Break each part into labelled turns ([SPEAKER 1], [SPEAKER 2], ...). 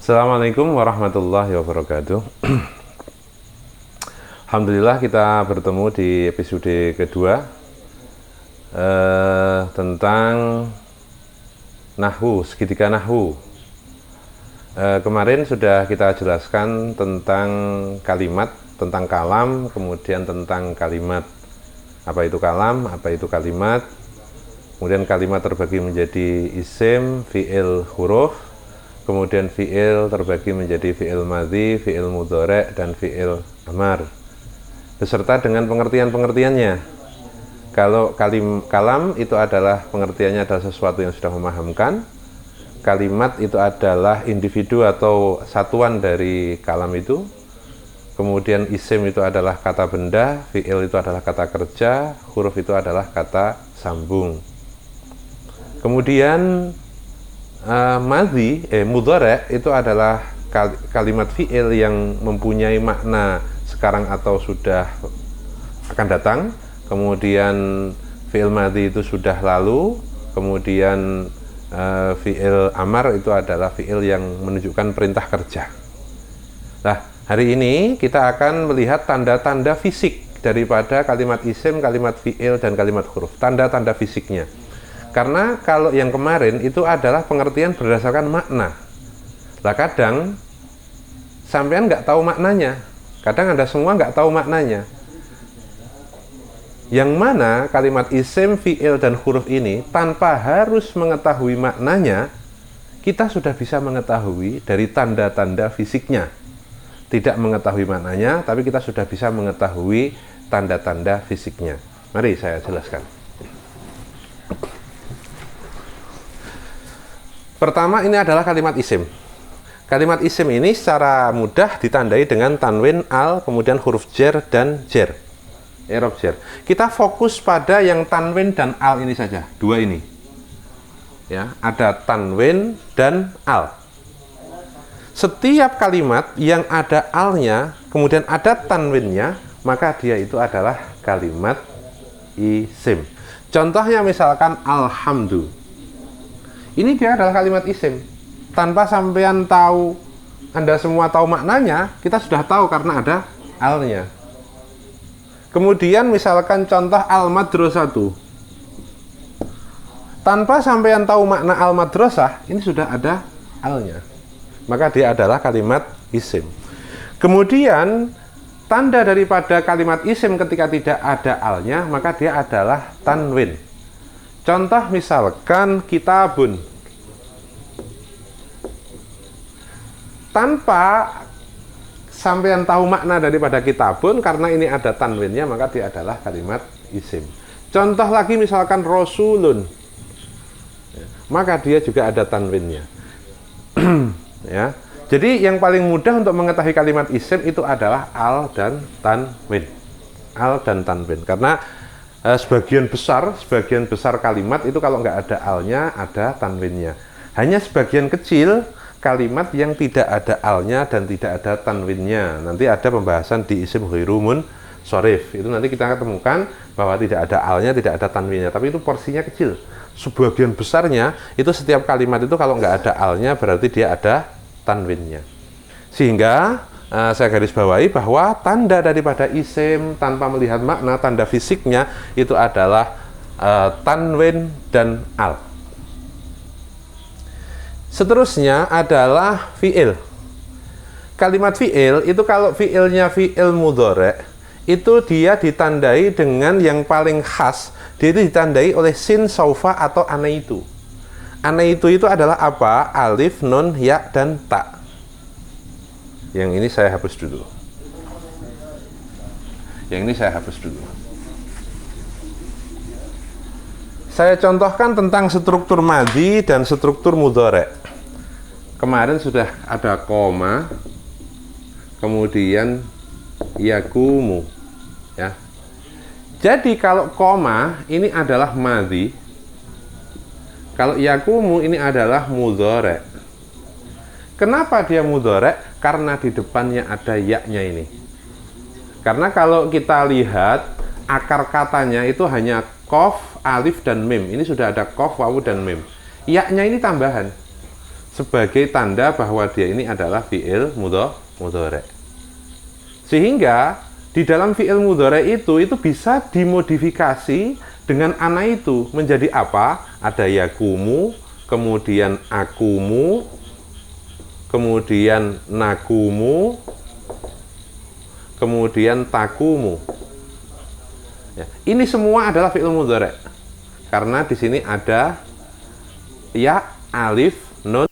[SPEAKER 1] Assalamualaikum warahmatullahi wabarakatuh. Alhamdulillah kita bertemu di episode kedua tentang Nahwu, segitiga Nahwu. Kemarin sudah kita jelaskan tentang kalimat, tentang kalam, kemudian tentang kalimat. Apa itu kalam, apa itu kalimat. Kemudian kalimat terbagi menjadi isim, fi'il, huruf. Kemudian fi'il terbagi menjadi fi'il madhi, fi'il mudhari', dan fi'il amar, beserta dengan pengertian-pengertiannya. Kalau kalam itu adalah pengertiannya adalah sesuatu yang sudah memahamkan. Kalimat itu adalah individu atau satuan dari kalam itu. Kemudian isim itu adalah kata benda, fi'il itu adalah kata kerja, huruf itu adalah kata sambung. Kemudian madhi, mudhari' itu adalah kalimat fi'il yang mempunyai makna sekarang atau sudah akan datang. Kemudian fi'il madhi itu sudah lalu. Kemudian fi'il amar itu adalah fi'il yang menunjukkan perintah kerja. Nah, hari ini kita akan melihat tanda-tanda fisik daripada kalimat isim, kalimat fi'il, dan kalimat huruf. Tanda-tanda fisiknya. Karena kalau yang kemarin itu adalah pengertian berdasarkan makna. Lah kadang sampean nggak tahu maknanya. Kadang Anda semua nggak tahu maknanya. Yang mana kalimat isim, fi'il, dan huruf ini tanpa harus mengetahui maknanya, kita sudah bisa mengetahui dari tanda-tanda fisiknya. Tidak mengetahui maknanya, tapi kita sudah bisa mengetahui tanda-tanda fisiknya. Mari saya jelaskan. Pertama, ini adalah kalimat isim. Kalimat isim ini secara mudah ditandai dengan tanwin, al, kemudian huruf jar dan jar. I'rab jar. Kita fokus pada yang tanwin dan al ini saja, dua ini. Ya, ada tanwin dan al. Setiap kalimat yang ada alnya, kemudian ada tanwinnya, maka dia itu adalah kalimat isim. Contohnya misalkan alhamdulillah. Ini dia adalah kalimat isim. Tanpa sampean tahu, Anda semua tahu maknanya, kita sudah tahu karena ada alnya. Kemudian misalkan contoh al-madrasatu. Tanpa sampean tahu makna al-madrasah, ini sudah ada alnya. Maka dia adalah kalimat isim. Kemudian tanda daripada kalimat isim ketika tidak ada alnya, maka dia adalah tanwin. Contoh misalkan kitabun. Tanpa sampean tahu makna daripada kitabun, karena ini ada tanwinnya, maka dia adalah kalimat isim. Contoh lagi misalkan rasulun. Maka dia juga ada tanwinnya. Ya. Jadi yang paling mudah untuk mengetahui kalimat isim itu adalah al dan tanwin. Al dan tanwin. Karena sebagian besar kalimat itu kalau nggak ada alnya, ada tanwinnya. Hanya sebagian kecil kalimat yang tidak ada alnya dan tidak ada tanwinnya. Nanti ada pembahasan di isim ghairu munsharif. Itu nanti kita temukan bahwa tidak ada alnya, tidak ada tanwinnya. Tapi itu porsinya kecil. Sebagian besarnya itu setiap kalimat itu kalau nggak ada alnya berarti dia ada tanwinnya. Sehingga saya garis bawahi bahwa tanda daripada isim tanpa melihat makna, tanda fisiknya itu adalah tanwin dan al. Seterusnya adalah fi'il. Kalimat fi'il itu kalau fi'ilnya fi'il mudhari', itu dia ditandai dengan yang paling khas. Dia itu ditandai oleh sin, saufa, atau anaitu. Anaitu itu adalah apa? Alif, nun, ya, dan ta. Yang ini saya hapus dulu. Saya contohkan tentang struktur madhi dan struktur mudhari'. Kemarin sudah ada koma, kemudian yakumu, ya. Jadi kalau koma ini adalah madhi, kalau yakumu ini adalah mudhari'. Kenapa dia mudhari'? Karena di depannya ada ya-nya ini. Karena kalau kita lihat akar katanya itu hanya qaf, alif, dan mim. Ini sudah ada qaf, wawu, dan mim. Ya-nya ini tambahan. sebagai tanda bahwa dia ini adalah fi'il mudhari'. Sehingga di dalam fi'il mudhari' itu bisa dimodifikasi dengan ana itu menjadi apa? Ada yakumu, kemudian akumu, kemudian nakumu, kemudian takumu. Ya, ini semua adalah fi'il mudhari'. Karena di sini ada ya, alif, nun,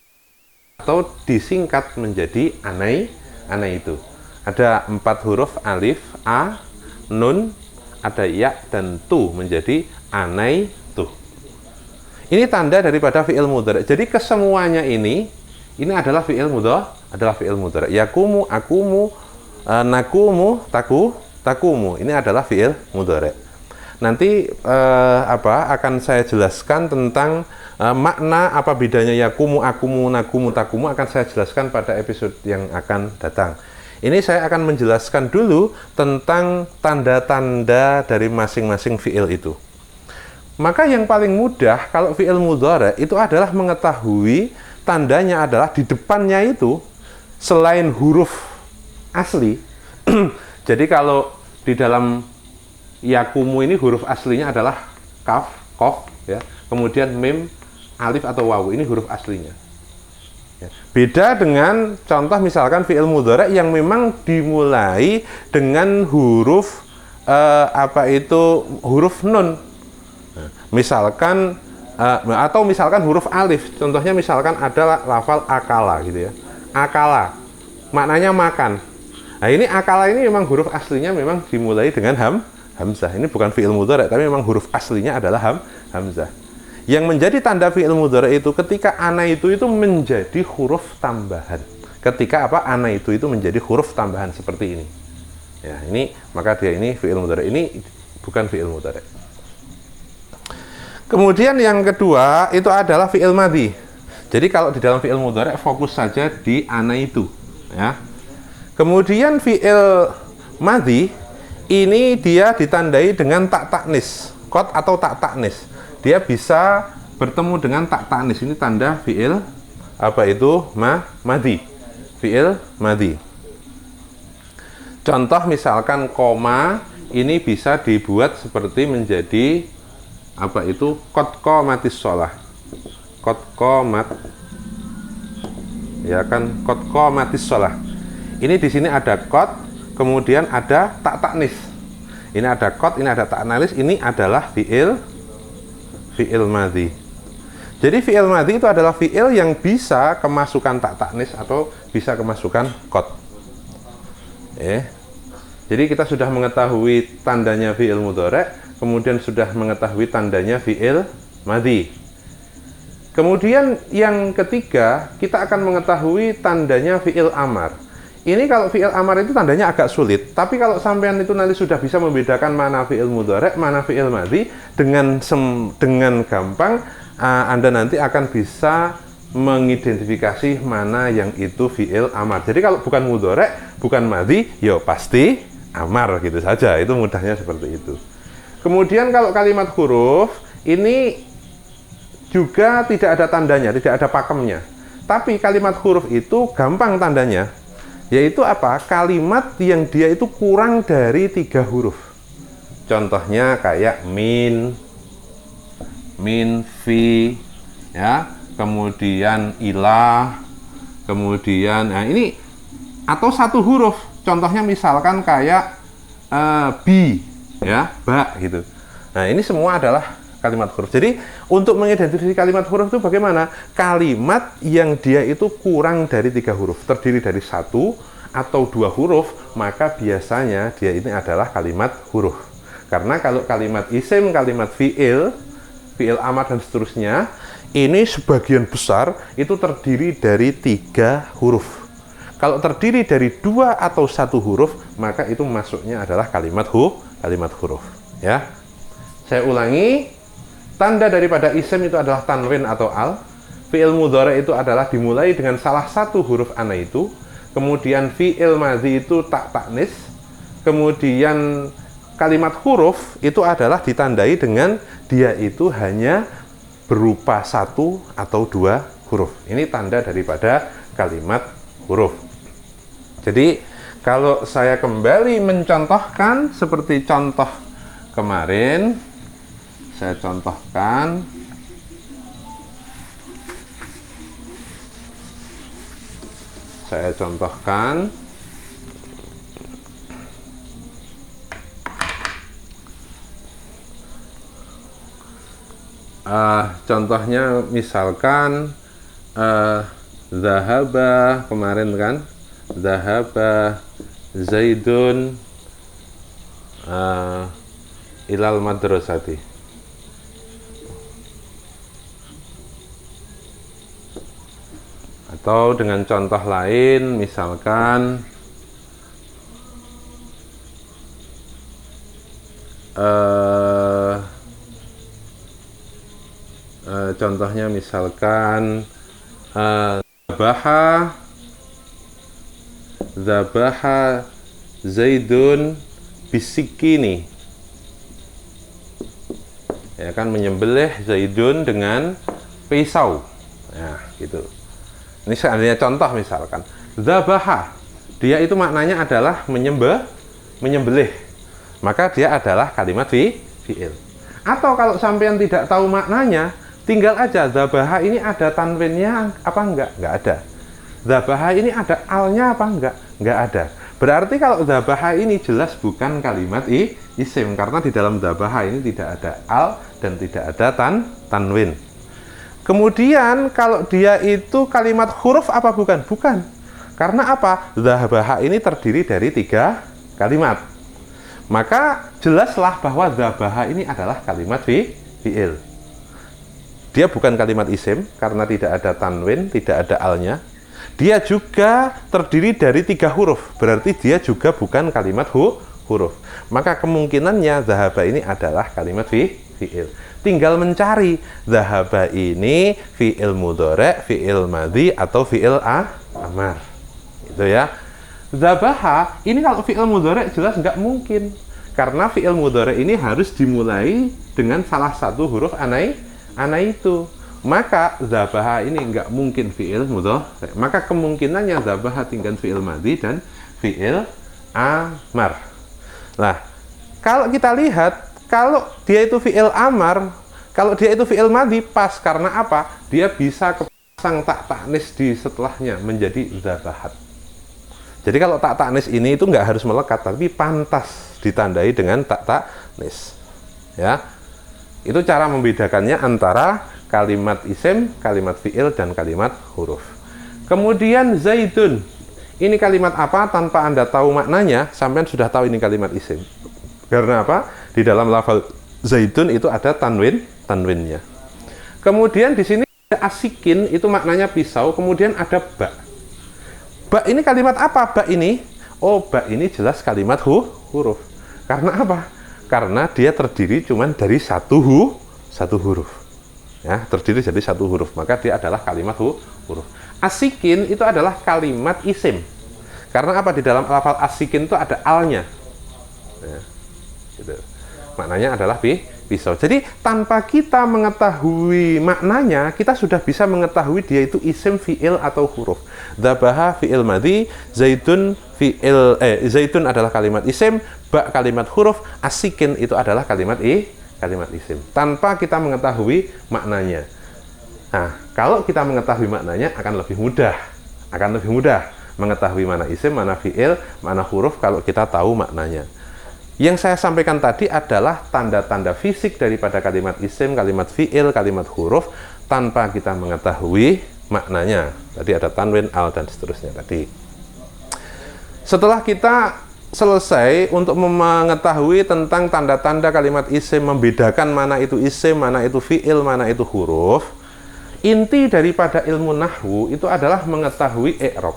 [SPEAKER 1] atau disingkat menjadi anai itu. Ada 4 huruf alif, a, nun, ada ya dan tu menjadi anai tu. Ini tanda daripada fi'il mudhari'. Jadi kesemuanya ini adalah fi'il mudhari'. Yakumu, akumu, nakumu, takumu. Ini adalah fi'il mudhari'. Nanti akan saya jelaskan tentang makna apa bedanya yakumu, akumu, nakumu, takumu akan saya jelaskan pada episode yang akan datang. Ini saya akan menjelaskan dulu tentang tanda-tanda dari masing-masing fi'il itu. Maka yang paling mudah kalau fi'il mudhari' itu adalah mengetahui tandanya adalah di depannya itu selain huruf asli. Jadi kalau di dalam yakumu ini huruf aslinya adalah kaf, kof, ya. Kemudian mim, alif atau wawu, ini huruf aslinya. Ya. Beda dengan contoh misalkan fi'il mudhari' yang memang dimulai dengan huruf huruf nun. Nah, misalkan atau misalkan huruf alif. Contohnya misalkan ada lafal akala gitu ya. Akala, maknanya makan. Nah, ini akala ini memang huruf aslinya memang dimulai dengan hamzah. Ini bukan fi'il mudhari', tapi memang huruf aslinya adalah hamzah. Yang menjadi tanda fi'il mudhari' itu ketika ana itu menjadi huruf tambahan. Ketika ana itu menjadi huruf tambahan seperti ini. Ya, ini maka dia ini fi'il mudhari'. Ini bukan fi'il mudhari'. Kemudian yang kedua itu adalah fi'il madhi. Jadi kalau di dalam fi'il mudhari' fokus saja di ana itu, ya. Kemudian fi'il madhi ini dia ditandai dengan tak taknis, qad atau tak taknis. Dia bisa bertemu dengan tak taknis. Ini tanda fi'il madhi. Fi'il madhi. Contoh misalkan koma ini bisa dibuat seperti menjadi qad qamatis shalah. Qad qamat. Ya kan, qad qamatis shalah. Ini di sini ada qad, kemudian ada tak taknis. Ini ada qad, ini ada tak taknis. Ini adalah fi'il madhi. Jadi fi'il madhi itu adalah fi'il yang bisa kemasukan tak taknis atau bisa kemasukan qad. Jadi kita sudah mengetahui tandanya fi'il mudhari', kemudian sudah mengetahui tandanya fi'il madhi. Kemudian yang ketiga, kita akan mengetahui tandanya fi'il amar. Ini kalau fi'il amar itu tandanya agak sulit, tapi kalau sampean itu nanti sudah bisa membedakan mana fi'il mudhari', mana fi'il madhi dengan gampang, Anda nanti akan bisa mengidentifikasi mana yang itu fi'il amar. Jadi kalau bukan mudhari', bukan madhi, ya pasti amar gitu saja. Itu mudahnya seperti itu. Kemudian kalau kalimat huruf ini juga tidak ada tandanya, tidak ada pakemnya. Tapi kalimat huruf itu gampang tandanya. Yaitu apa? Kalimat yang dia itu kurang dari 3 huruf. Contohnya kayak min, fi, ya, kemudian ilah, kemudian ini atau 1 huruf. Contohnya misalkan kayak bi, ya, ba gitu. Nah, ini semua adalah kalimat huruf. Jadi untuk mengidentifikasi kalimat huruf itu bagaimana? Kalimat yang dia itu kurang dari 3 huruf, terdiri dari 1 atau 2 huruf, maka biasanya dia ini adalah kalimat huruf. Karena kalau kalimat isim, kalimat fi'il amar dan seterusnya, ini sebagian besar itu terdiri dari 3 huruf. Kalau terdiri dari 2 atau 1 huruf, maka itu masuknya adalah kalimat huruf. Ya, saya ulangi. Tanda daripada isim itu adalah tanwin atau al. Fi'il mudhari' itu adalah dimulai dengan salah 1 huruf ana itu. Kemudian fi'il madhi itu tak taknis. Kemudian kalimat huruf itu adalah ditandai dengan dia itu hanya berupa 1 atau 2 huruf. Ini tanda daripada kalimat huruf. Jadi kalau saya kembali mencontohkan seperti contoh kemarin, saya contohkan contohnya misalkan zahaba kemarin kan, zahaba Zaidun ilal madrasati. Atau dengan contoh lain misalkan contohnya misalkan zabaha Zaidun bisikini, ya kan, menyembelih Zaidun dengan pisau, ya gitu. Ini seandainya contoh misalkan zabaha, dia itu maknanya adalah menyembelih, maka dia adalah kalimat fi'il. Atau kalau sampean tidak tahu maknanya, tinggal aja zabaha ini ada tanwinnya apa enggak? Enggak ada. Zabaha ini ada alnya apa enggak? Enggak ada. Berarti kalau zabaha ini jelas bukan kalimat isim, karena di dalam zabaha ini tidak ada al dan tidak ada tanwin. Kemudian kalau dia itu kalimat huruf apa bukan? Bukan. Karena apa? Zabaha ini terdiri dari 3 kalimat. Maka jelaslah bahwa zabaha ini adalah kalimat fi'il. Dia bukan kalimat isim karena tidak ada tanwin, tidak ada alnya. Dia juga terdiri dari 3 huruf, berarti dia juga bukan kalimat huruf. Maka kemungkinannya zahaba ini adalah kalimat fi'il. Tinggal mencari zahaba ini fi'il mudhari', fi'il madhi, atau fi'il amar. Itu ya. Zabaha ini kalau fi'il mudhari' jelas nggak mungkin, karena fi'il mudhari' ini harus dimulai dengan salah satu huruf ana itu. Maka zabaha ini nggak mungkin fi'il mudhari'. Maka kemungkinannya zabaha tinggal fi'il madhi dan fi'il amar. Nah, kalau kita lihat, kalau dia itu fi'il amar, kalau dia itu fi'il madhi, pas. Karena apa? Dia bisa kepasang tak ta'nis di setelahnya menjadi zabahat. Jadi kalau tak ta'nis ini itu nggak harus melekat, tapi pantas ditandai dengan tak ta'nis. Ya, itu cara membedakannya antara kalimat isim, kalimat fi'il, dan kalimat huruf. Kemudian Zaidun, ini kalimat apa? Tanpa Anda tahu maknanya, sampean sudah tahu ini kalimat isim. Karena apa? Di dalam lafal Zaidun itu ada tanwinnya. Kemudian di sini ada asikin, itu maknanya pisau. Kemudian ada ba. Ba ini kalimat apa? Ba ini? Oh, ba ini jelas kalimat huruf. Karena apa? Karena dia terdiri cuma dari satu huruf. Ya, terdiri dari satu huruf, maka dia adalah kalimat huruf. Asikin itu adalah kalimat isim. Karena apa? Di dalam lafal asikin itu ada alnya. Ya, gitu. Maknanya adalah pisau. Jadi tanpa kita mengetahui maknanya, kita sudah bisa mengetahui dia itu isim, fi'il, atau huruf. Zabaha fi'il madhi, Zaidun Zaidun adalah kalimat isim, ba kalimat huruf, asikin itu adalah kalimat isim. Tanpa kita mengetahui maknanya. Nah, kalau kita mengetahui maknanya akan lebih mudah. Mengetahui mana isim, mana fi'il, mana huruf kalau kita tahu maknanya. Yang saya sampaikan tadi adalah tanda-tanda fisik daripada kalimat isim, kalimat fi'il, kalimat huruf tanpa kita mengetahui maknanya. Tadi ada tanwin, al, dan seterusnya tadi. Setelah kita selesai untuk mengetahui tentang tanda-tanda kalimat isim, membedakan mana itu isim, mana itu fi'il, mana itu huruf, inti daripada ilmu nahwu itu adalah mengetahui i'rab.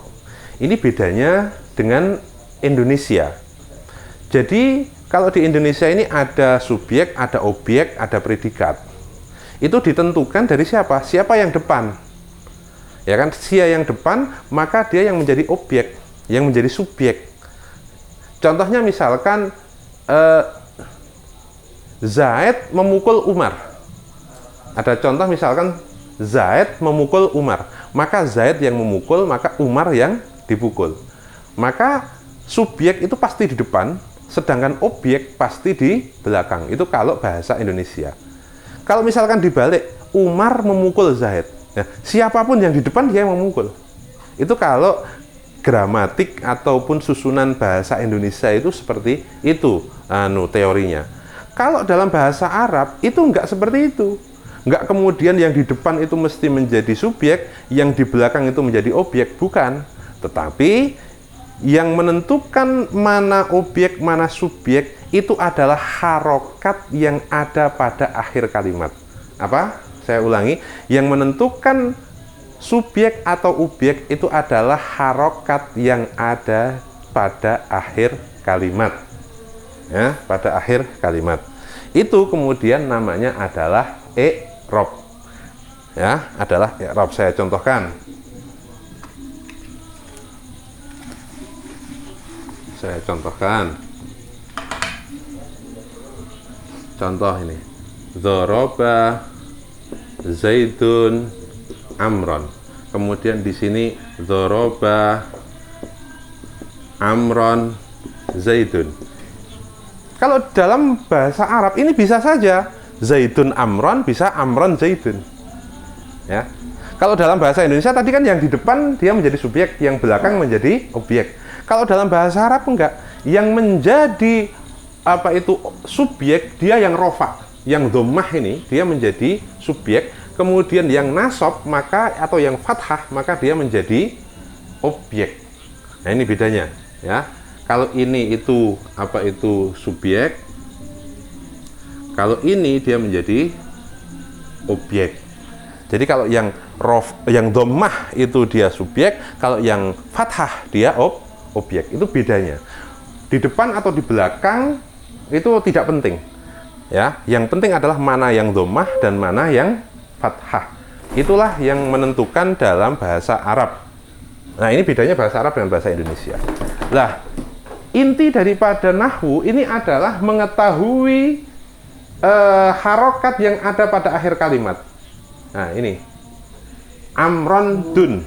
[SPEAKER 1] Ini bedanya dengan Indonesia. Jadi kalau di Indonesia ini ada subjek, ada objek, ada predikat. Itu ditentukan dari siapa? Siapa yang depan? Ya kan, dia yang depan, maka dia yang menjadi objek, yang menjadi subjek. Contohnya misalkan Zaid memukul Umar. Ada contoh misalkan Zaid memukul Umar, maka Zaid yang memukul, maka Umar yang dipukul. Maka subjek itu pasti di depan, sedangkan objek pasti di belakang. Itu kalau bahasa Indonesia. Kalau misalkan dibalik, Umar memukul Zaid, nah, siapapun yang di depan dia yang memukul. Itu kalau gramatik ataupun susunan bahasa Indonesia itu seperti itu teorinya. Kalau dalam bahasa Arab itu enggak seperti itu. Enggak kemudian yang di depan itu mesti menjadi subjek, yang di belakang itu menjadi objek, bukan. Tetapi yang menentukan mana objek, mana subjek itu adalah harokat yang ada pada akhir kalimat. Apa? Saya ulangi, yang menentukan subjek atau objek itu adalah harokat yang ada pada akhir kalimat. Ya, pada akhir kalimat. Itu kemudian namanya adalah i'rab. Ya, adalah i'rab. Saya contohkan. Contoh ini. Dzaraba Zaidun Amron. Kemudian di sini dzaraba Amron Zaidun. Kalau dalam bahasa Arab ini bisa saja Zaidun Amron, bisa Amron Zaidun. Ya. Kalau dalam bahasa Indonesia tadi kan yang di depan dia menjadi subjek, yang belakang menjadi objek. Kalau dalam bahasa Arab enggak, yang menjadi subjek dia yang rofa, yang dhammah ini dia menjadi subjek, kemudian yang nasab atau yang fathah maka dia menjadi objek. Nah, ini bedanya, ya. Kalau ini itu subjek, kalau ini dia menjadi objek. Jadi kalau yang dhammah itu dia subjek, kalau yang fathah dia objek. Itu bedanya. Di depan atau di belakang itu tidak penting. Ya, yang penting adalah mana yang dhammah dan mana yang fathah. Itulah yang menentukan dalam bahasa Arab. Nah, ini bedanya bahasa Arab dengan bahasa Indonesia. Lah, inti daripada nahwu ini adalah mengetahui harokat yang ada pada akhir kalimat. Nah, ini Amron dun,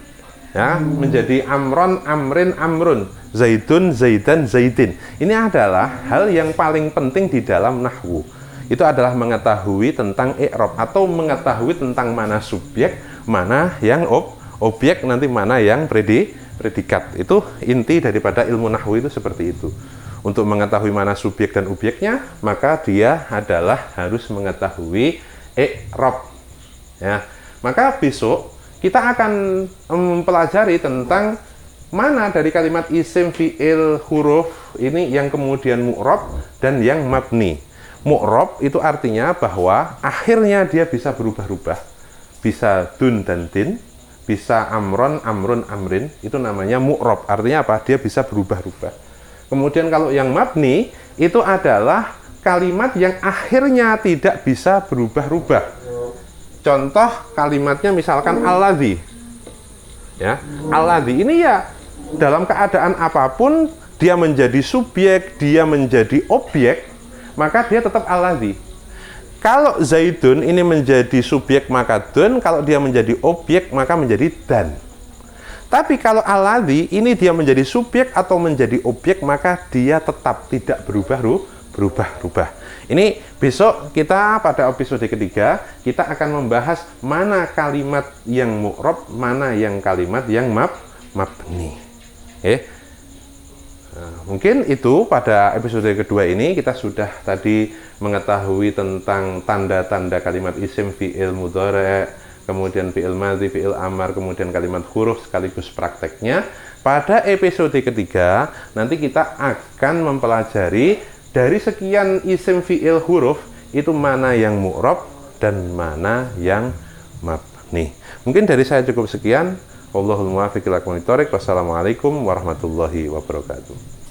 [SPEAKER 1] ya, menjadi Amron, Amrin, Amrun, Zaidun, Zaidan, Zaidin. Ini adalah hal yang paling penting di dalam nahwu. Itu adalah mengetahui tentang i'rab atau mengetahui tentang mana subjek, mana yang objek, nanti mana yang predikat. Itu inti daripada ilmu nahwu itu seperti itu. Untuk mengetahui mana subjek dan objeknya, maka dia adalah harus mengetahui i'rab. Ya. Maka besok kita akan mempelajari tentang mana dari kalimat isim, fi'il, huruf ini yang kemudian mu'rab dan yang mabni. Mu'rab itu artinya bahwa akhirnya dia bisa berubah-ubah. Bisa dun dan din, bisa amron, amrun, amrin, itu namanya mu'rab. Artinya apa? Dia bisa berubah-ubah. Kemudian kalau yang mabni itu adalah kalimat yang akhirnya tidak bisa berubah-ubah. Contoh kalimatnya misalkan alladzi. Ya, alladzi ini ya dalam keadaan apapun dia menjadi subjek, dia menjadi objek, maka dia tetap alladzi. Kalau Zaidun ini menjadi subjek maka dun, kalau dia menjadi objek maka menjadi dan. Tapi kalau alladzi ini dia menjadi subjek atau menjadi objek maka dia tetap tidak berubah-ubah. Ini besok kita pada episode ketiga kita akan membahas mana kalimat yang mu'rab, mana yang kalimat yang mabni. Mungkin itu pada episode kedua ini kita sudah tadi mengetahui tentang tanda-tanda kalimat isim, fi'il mudhari', kemudian fi'il madhi, fi'il amar, kemudian kalimat huruf sekaligus prakteknya. Pada episode ketiga nanti kita akan mempelajari dari sekian isim, fi'il, huruf itu mana yang mu'rab dan mana yang mabni. Mungkin dari saya cukup sekian. Wallahul muwaffiq ila aqwamit thoriq. Wassalamualaikum warahmatullahi wabarakatuh.